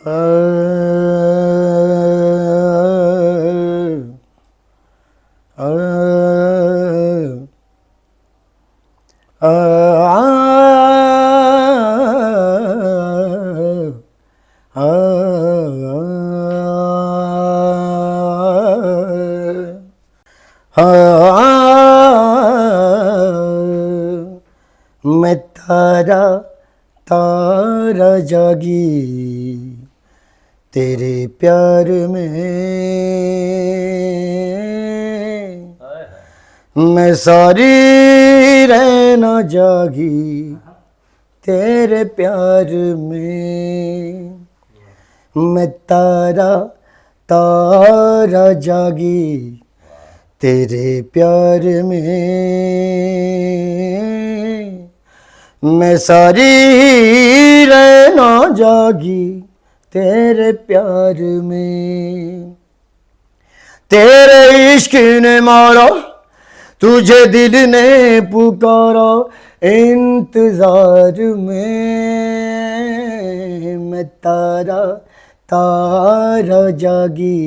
मैं तारा तारा जागी तेरे प्यार में, मैं सारी रहना जागी तेरे प्यार में। मैं तारा तारा जागी तेरे प्यार में, मैं सारी रहना जागी तेरे प्यार में। तेरे इश्क ने मारा तुझे दिल ने पुकारा इंतजार में, मैं तारा तारा जागी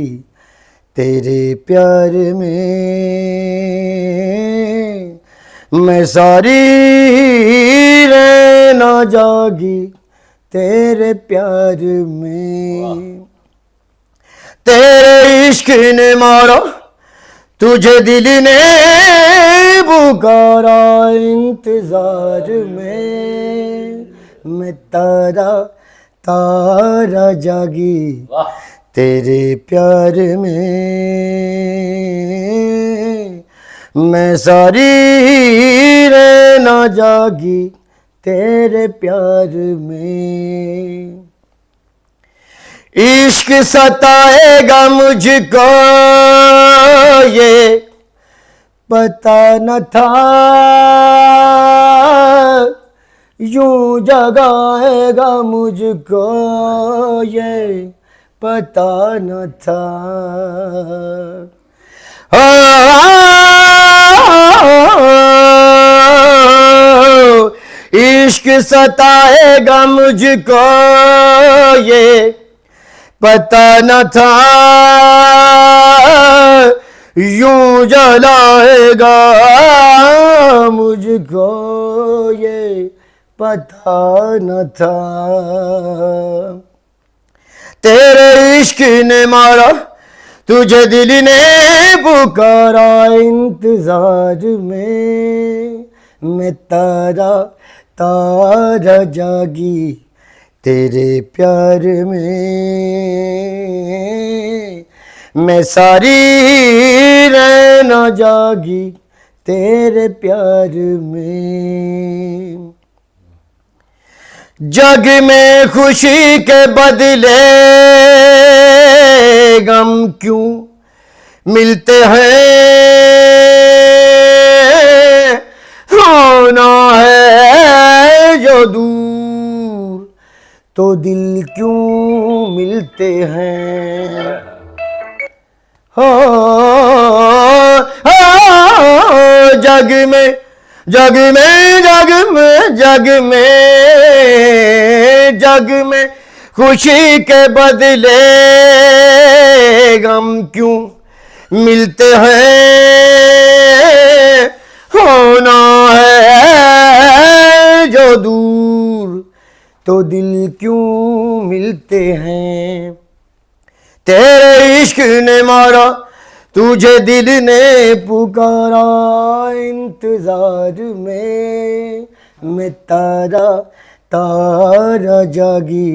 तेरे प्यार में, मैं सारी रहना जागी तेरे प्यार में। तेरे इश्क ने मारा तुझे दिल ने पुकारा इंतजार में, मैं तारा तारा जागी तेरे प्यार में, मैं सारी रहना जागी तेरे प्यार में। इश्क सताएगा मुझको ये पता न था, यूं जगाएगा मुझको ये पता न था। इश्क सताएगा मुझको ये पता न था, यूं जलाएगा मुझको ये पता न था। तेरे इश्क ने मारा तुझे दिल ने पुकारा इंतजार में, मैं तारा तारा जागी तेरे प्यार में, मैं सारी रहना जागी तेरे प्यार में। जग में खुशी के बदले गम क्यों मिलते हैं, होना है जो दूर तो दिल क्यों मिलते हैं। हो जग में जग में जग में जग में जग में खुशी के बदले गम क्यों मिलते हैं, होना है जो दूर तो दिल क्यों मिलते हैं। तेरे इश्क ने मारा तुझे दिल ने पुकारा इंतजार में, मैं तारा तारा जागी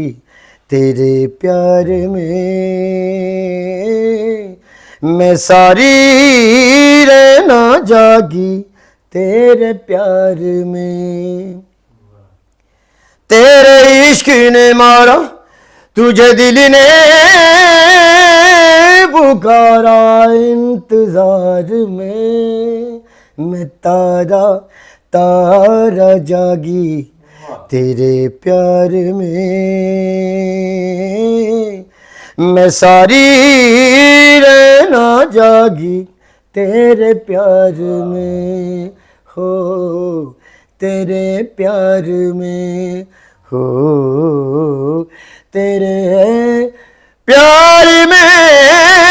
तेरे प्यार में, मैं सारी रहना जागी तेरे प्यार में। तेरे इश्क ने मारा तुझे दिल ने पुकारा इंतजार में, मैं तारा तारा जागी तेरे प्यार में, मैं सारी रहना जागी तेरे प्यार में। हो तेरे प्यार में, हो तेरे प्यार में